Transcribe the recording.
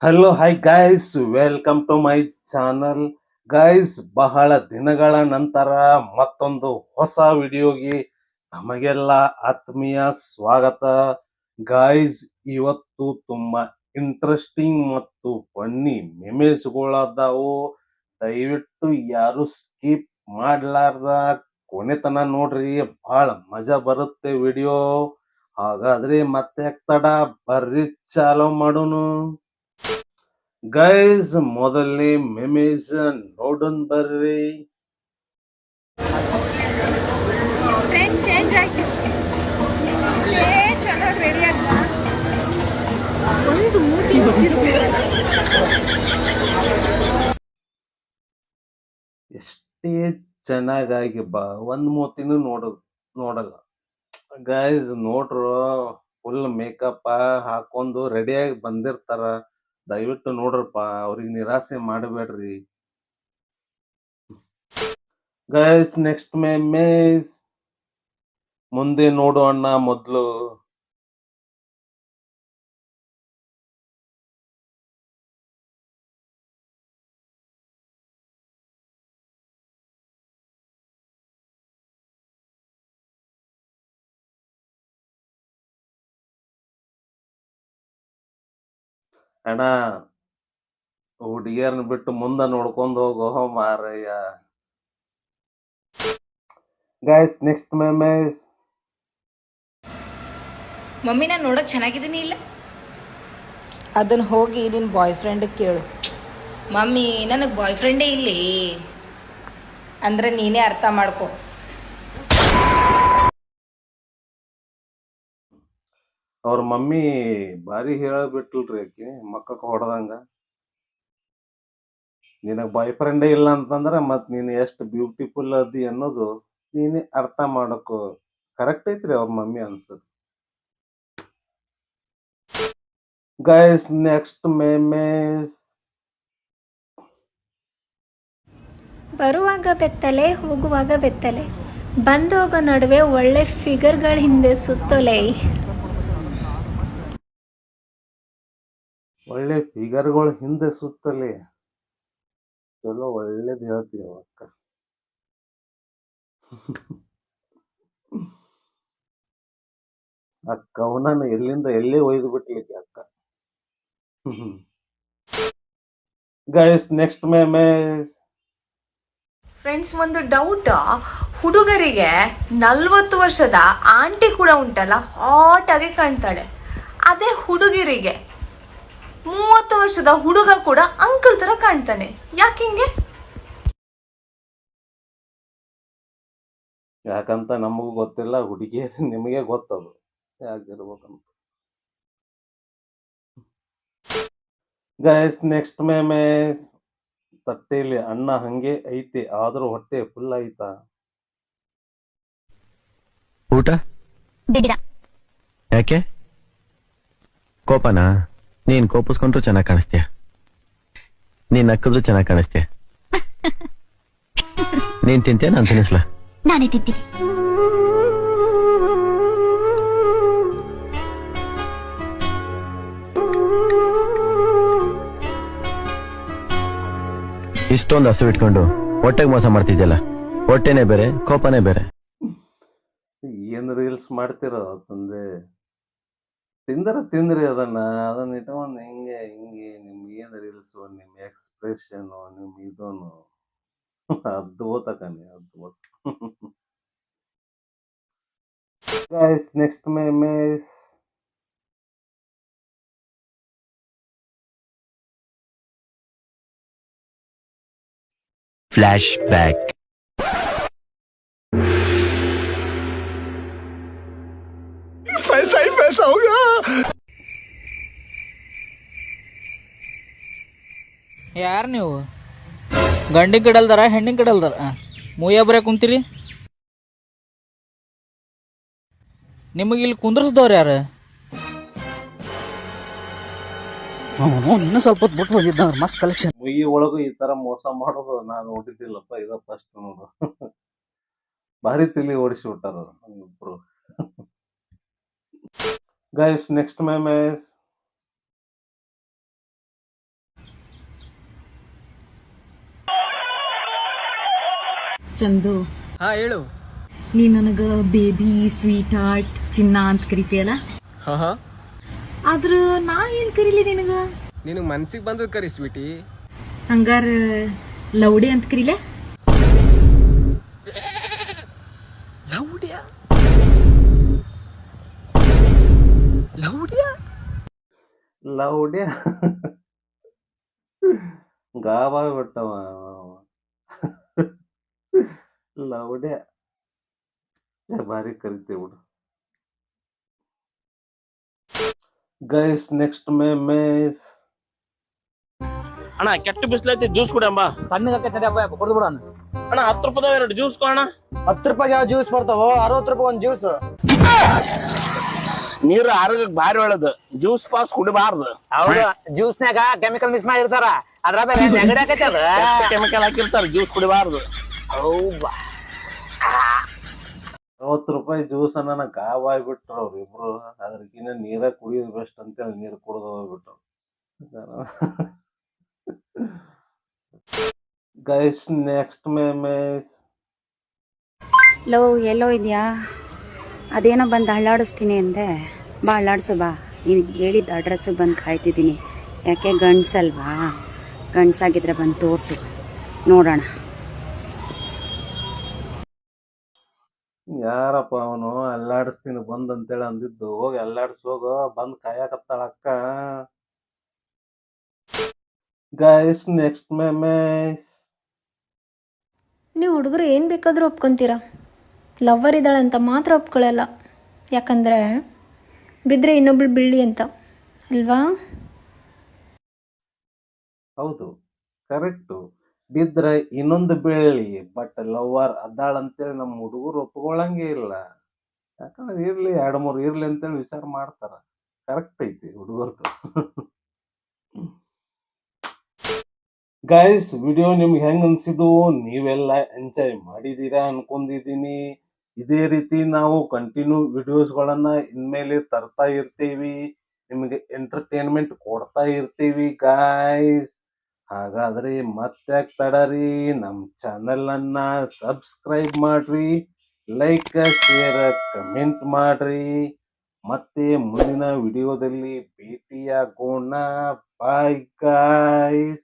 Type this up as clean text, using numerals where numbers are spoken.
Hello hi guys, welcome to my channel. Guys, ಬಹಳ ದಿನಗಳ ನಂತರ ಮತ್ತೊಂದು ಹೊಸ ವಿಡಿಯೋಗೆ ನಮಗೆಲ್ಲ ಆತ್ಮೀಯ ಸ್ವಾಗತ. ಗೈಸ್, ಇವತ್ತು ತುಂಬಾ ಇಂಟ್ರೆಸ್ಟಿಂಗ್ ಮತ್ತು ಫನ್ನಿ ಮೆಮೇಜ್ಗಳದಾವು. ದಯವಿಟ್ಟು ಯಾರು ಸ್ಕಿಪ್ ಮಾಡ್ಲಾರ್ದ ಕೊನೆತನ ನೋಡ್ರಿ, ಬಹಳ ಮಜಾ ಬರುತ್ತೆ ವಿಡಿಯೋ. ಹಾಗಾದ್ರೆ ಮತ್ತೆ ತಡ, ಬರ್ರಿ ಚಾಲೋ ಮಾಡೋನು. ಗೈಸ್, ಮೊದಲನೇ ಮೆಮೇಜ್ ನೋಡೋಣ ಬರ್ರಿ. ಟ್ರೆಂಡ್ ಚೇಂಜ್ ಆಯ್ತು. ಚೆನ್ನಾಗಿ ರೆಡಿ ಆಗ ಒಂದು ಮೂತಿ ಎಷ್ಟೇ ಚೆನ್ನಾಗಾಗಿ ಬಾ ಒಂದ್ ಮೂತಿನೂ ನೋಡಲ್ಲ. ಗೈಸ್ ನೋಡ್ರು, ಫುಲ್ ಮೇಕಪ್ ಹಾಕೊಂಡು ರೆಡಿಯಾಗಿ ಬಂದಿರ್ತಾರ. ದಯವಿಟ್ಟು ನೋಡ್ರಪ್ಪ, ಅವ್ರಿಗೆ ನಿರಾಸೆ ಮಾಡಬೇಡ್ರಿ. ಗೈಸ್, ನೆಕ್ಸ್ಟ್ ಮೆಮೇಜ್ ಮುಂದೆ ನೋಡು ಅಣ್ಣ ಮೊದ್ಲು. ಅಣ್ಣ, ಹುಡುಗಿಯರ್ನ ಬಿಟ್ಟು ಮುಂದ ನೋಡ್ಕೊಂಡು ಹೋಗೋ ಮಾರಯ್ಯ. Guys, next memes. ಮಮ್ಮಿ ನಾನು ನೋಡೋಕೆ ಚೆನ್ನಾಗಿದ್ದೀನಿ ಇಲ್ಲ? ಅದನ್ನು ಹೋಗಿ ನಿನ್ನ ಬಾಯ್ ಫ್ರೆಂಡ್ ಕೇಳು. ಮಮ್ಮಿ ನನಗೆ ಬಾಯ್ ಫ್ರೆಂಡೇ ಇಲ್ಲಿ. ಅಂದರೆ ನೀನೇ ಅರ್ಥ ಮಾಡ್ಕೊ. ಅವ್ರ ಮಮ್ಮಿ ಬಾರಿ ಹೇಳಬಿಟ್ಲ್ರಿ, ಆಕಿ ಮಕ್ಕಕ್ ಹೊಡೆದಂಗ. ನಿನಗ್ ಬಾಯ್ ಫ್ರೆಂಡೇ ಇಲ್ಲ ಅಂತಂದ್ರ ಮತ್ ನೀನ್ ಎಷ್ಟ್ ಬ್ಯೂಟಿಫುಲ್ ಅದಿ ಅನ್ನೋದು ನೀನೇ ಅರ್ಥ ಮಾಡಕೋ. ಕರೆಕ್ಟ್ ಐತ್ರಿ ಅವ್ರ ಮಮ್ಮಿ ಅನ್ಸದ್. Guys, next memes. ಬರುವಾಗ ಬೆತ್ತಲೆ ಹೋಗುವಾಗ ಬೆತ್ತಲೆ, ಬಂದೋಗೋ ನಡುವೆ ಒಳ್ಳೆ ಫಿಗರ್ಗಳ ಹಿಂದೆ ಸುತ್ತೋಲೆ. ಒಳ್ಳೆ ಫಿಗರ್ಗಳು ಹಿಂದೆ ಸುತ್ತಲಿ. ಚಲೋ ಒಳ್ಳೇದ್ ಹೇಳ್ತೀಯ ಅಕ್ಕ. ಆ ಕವನನ ಎಲ್ಲಿಂದ ಎಲ್ಲೇ ಒಯ್ದು ಬಿಟ್ಲಿಕ್ಕೆ ಅಕ್ಕ. Guys, next memes. ಫ್ರೆಂಡ್ಸ್, ಒಂದು ಡೌಟ್. ಹುಡುಗರಿಗೆ 40 ವರ್ಷದ ಆಂಟಿ ಕೂಡ ಉಂಟಲ್ಲ, ಹಾಟ್ ಆಗಿ ಕಾಣ್ತಾಳೆ. ಅದೇ ಹುಡುಗಿರಿಗೆ 30 ವರ್ಷದ ಹುಡುಗ ಕೂಡ ಅಂಕಲ್ ತರ ಕಾಣ್ತಾನೆ. ಯಾಕಿಂಗೆ? ಯಾಕಂತ ನಮಗೂ ಗೊತ್ತಿಲ್ಲ, ಹುಡುಗಿಯರು ನಿಮಗೆ ಗೊತ್ತದು ಯಾಕಿರ್ಬೇಕಂತ. Guys, next ಮೆಮೇಸ್. ತಟ್ಟೆಲಿ ಅನ್ನ ಹಂಗೆ ಐತೆ, ಆದ್ರೂ ಹೊಟ್ಟೆ ಫುಲ್ ಆಯ್ತಾ? ಊಟ ಬಿಡ ಯಾಕೆ? ಕೋಪನಾ? ನೀನ್ ಕೋಪಿಸ್ಕೊಂಡ್ರು ಚೆನ್ನಾಗಿ ಕಾಣಿಸ್ತೀಯ, ನೀನ್ ನಕ್ಕಿದ್ರು ಚೆನ್ನಾಗಿ ಕಾಣಿಸ್ತೀಯ. ನೀನ್ ತಿಂತೀಯ, ನಾನ್ ತಿನ್ನಿಸ್ಲಾ? ನಾನೇ ತಿಂತೀನಿ. ಇಷ್ಟೊಂದು ಹಸು ಇಟ್ಕೊಂಡು ಹೊಟ್ಟೆಗೆ ಮೋಸ ಮಾಡ್ತಿದ್ಯಲ್ಲ. ಹೊಟ್ಟೆನೇ ಬೇರೆ, ಕೋಪನೇ ಬೇರೆ. ಏನ್ ರೀಲ್ಸ್ ಮಾಡ್ತಿರೋ ತಂದೆ? ತಿಂದ್ರಿ ಅದನ್ನ ಇಟ್ಕೊಂಡ್ ಹಿಂಗೆ ಹಿಂಗೆ ನಿಮ್ಗೆ ಏನ್ ರೀಲ್ಸ್, ನಿಮ್ ಎಕ್ಸ್ಪ್ರೆಷನ್, ನಿಮ್ ಇದನ್ನು ಅದ್ಭುತ ಕಣೆ, ಅದ್ಭುತ. Guys, next memes. Flashback. ಯಾರು ನೀವು? ಗಂಡಿನ ಕಡೆ ಅಲ್ದಾರ ಹೆಣ್ಣಿನ ಕಡೆ ಅಲ್ದಾರ? ಮೂಯೊಬ್ಬರೇ ಕುಂತೀರಿ? ನಿಮಗೆ ಇಲ್ಲಿ ಕುಂದ್ರಸ್ದವ್ರು ಯಾರು? ಇನ್ನೂ ಸ್ವಲ್ಪ ಹೊತ್ತು ಬಿಟ್ಟು ಬಂದಿದ್ದ ಮಸ್ತ್ ಕಲೆಕ್ಷನ್. ಮುಯ್ಯಿ ಒಳಗು ಈ ತರ ಮೋಸ ಮಾಡೋದು ನಾನು ನೋಡಿದ್ದಿಲ್ಲಪ್ಪ, ಇದ ಫಸ್ಟ್ ನೋಡು. ಭಾರಿ ತಿಳಿ ಓಡಿಸಿ ಬಿಟ್ಟಾರ ಇಬ್ರು. Guys, next ಮೆಮೇಸ್. ಚಂದು, ಹಾ ಹೇಳು. ನೀ ನನಗ ಬೇಬಿ, ಸ್ವೀಟ್ ಹಾರ್ಟ್, ಚಿನ್ನ ಅಂತ ಕರಿತೀಯಲ್ಲ, ಹಾ ಹಾ ಆದ್ರ ನಾ ಏನ್ ಕರೀಲಿ ನಿನಗ? ನಿನಗೆ ಮನ್ಸಿಗೆ ಬಂದದ್ ಕರಿ ಸ್ವೀಟಿ. ಹಂಗಾರ ಲೌಡಿ ಅಂತ ಕರೀಲೆ? ಲೌಡ್ಯಾ ಲೌಡ್ಯಾ ಲೌಡ್ಯ ಗಾಬಾಗ್ ಬಿಟ್ಟವ ಲೌಡ್ಯ ಭಾರಿ ಕರಿತೀವಿ ಬಿಡು. ಗೈಸ್ ನೆಕ್ಸ್ಟ್ ಮೇಸ್ ಅಣ್ಣ ಕೆಟ್ಟ ಬಿಸ್ಲೈತಿ ಜ್ಯೂಸ್ ಕುಡಿಯಂಬ. ತಣ್ಣಗೆ ಕುಡಿದು ಬಿಡೋಣ. ಅಣ್ಣ 10 ರೂಪಾಯಿ 2 ಜ್ಯೂಸ್ ಕೊಣ. 10 ರೂಪಾಯಿಗೆ ಯಾವ ಜ್ಯೂಸ್ ಬರ್ತಾವ? 60 ರೂಪಾಯಿ ಒಂದು ಜ್ಯೂಸ್. ನೀರು ಆರೋಗ್ಯಕ್ಕೆ ಭಾರಿ ಒಳ್ಳೇದು. ಜ್ಯೂಸ್ ಪಾಸ್ ಕುಡಿಬಾರ್ದು. ಹೌದು, ಜ್ಯೂಸ್ನಾಗ ಕೆಮಿಕಲ್ ಮಿಕ್ಸ್ ಮಾಡಿರ್ತಾರ, ಅದ್ರ ಮೇಲೆ ನೆಗಡಿ ಆಕೈತಿ. ಅದ ಕೆಮಿಕಲ್ ಹಾಕಿರ್ತಾರ, ಜ್ಯೂಸ್ ಕುಡಿಬಾರ್ದು. ಹೌದಾ? 60 ರೂಪಾಯಿ ಜ್ಯೂಸ್ ಅನ್ನ ಗಾಬ್ ಆಗ್ಬಿಟ್ರು ಅವ್ರಿಬ್ರು. ಅದ್ರಕಿನ್ನ ನೀರ ಕುಡಿಯೋದು ಬೆಸ್ಟ್ ಅಂತೇಳಿ ನೀರು ಕುಡಿದು ಹೋಗ್ಬಿಟ್ರು. ಗೈಸ್ ನೆಕ್ಸ್ಟ್ ಮೇಸ್ ಲೋ ಎಲ್ಲೋ ಇದೆಯಾ? ಅದೇನೋ ಬಂದು ಅಳ್ಳಾಡಿಸ್ತೀನಿ ಅಂದೆ. ಬಾ ಅಳ್ಳಾಡ್ಸು ಬಾ. ನಿನಗೆ ಹೇಳಿದ್ದ ಅಡ್ರೆಸ್ಸಿಗೆ ಬಂದು ಕಾಯ್ತಿದ್ದೀನಿ. ಯಾಕೆ ಗಂಡ್ಸಲ್ವಾ? ಗಂಡ್ಸಾಗಿದ್ರೆ ಬಂದು ತೋರಿಸು ನೋಡೋಣ. ಯಾರಪ್ಪ ಅವನು ಅಲ್ಲಾಡಿಸ್ತೀನಿ ಬಂದ್ ಅಂತೇಳಿ ಅಂದಿದ್ದು? ಹೋಗಿ ಅಲ್ಲಾಡ್ಸೋಗ ಬಂದ್ ಕಾಯಕತ್ತಾಳ ಅಕ್ಕ. ಗೈಸ್ ನೆಕ್ಸ್ಟ್ ಮೇಸ್ ನೀವು ಹುಡುಗರು ಏನು ಬೇಕಾದರೂ ಒಪ್ಕೊತೀರಾ, ಲವ್ವರ್ ಇದ್ದಾಳೆ ಅಂತ ಮಾತ್ರ ಒಪ್ಕೊಳ್ಳಲ್ಲ. ಯಾಕಂದರೆ ಬಿದ್ದರೆ ಇನ್ನೊಬ್ಳು ಬೀಳಿ ಅಂತ ಅಲ್ವಾ? ಹೌದು, ಕರೆಕ್ಟು. ಬಿದ್ರೆ ಇನ್ನೊಂದು ಬೀಳಿ, ಬಟ್ ಲವ್ವರ್ ಅದಾಳ ಅಂತೇಳಿ ನಮ್ಮ ಹುಡುಗರು ಒಪ್ಕೊಳ್ಳಂಗೆ ಇಲ್ಲ. ಯಾಕಂದ್ರೆ ಇರ್ಲಿ 2-3 ಇರ್ಲಿ ಅಂತೇಳಿ ವಿಚಾರ ಮಾಡ್ತಾರ. ಕರೆಕ್ಟ್ ಐತಿ ಹುಡುಗರ್ದು. ಗೈಸ್ ವಿಡಿಯೋ ನಿಮ್ಗೆ ಹೆಂಗ್ ಅನ್ಸಿದ್ದು? ನೀವೆಲ್ಲ ಎಂಜಾಯ್ ಮಾಡಿದೀರಾ ಅನ್ಕೊಂಡಿದೀನಿ. ಇದೇ ರೀತಿ ನಾವು ಕಂಟಿನ್ಯೂ ವಿಡಿಯೋಸ್ಗಳನ್ನ ಇನ್ಮೇಲೆ ತರ್ತಾ ಇರ್ತೀವಿ, ನಿಮಗೆ ಎಂಟರ್ಟೈನ್ಮೆಂಟ್ ಕೊಡ್ತಾ ಇರ್ತೀವಿ ಗಾಯ್ಸ್. ಹಾಗಾದ್ರೆ ಮತ್ತೆ ತಡರಿ, ನಮ್ ಚಾನೆಲ್ ಅನ್ನ ಸಬ್ಸ್ಕ್ರೈಬ್ ಮಾಡ್ರಿ, ಲೈಕ್ ಶೇರ್ ಕಮೆಂಟ್ ಮಾಡ್ರಿ. ಮತ್ತೆ ಮುಂದಿನ ವಿಡಿಯೋದಲ್ಲಿ ಭೇಟಿಯಾಗೋಣ. Bye guys.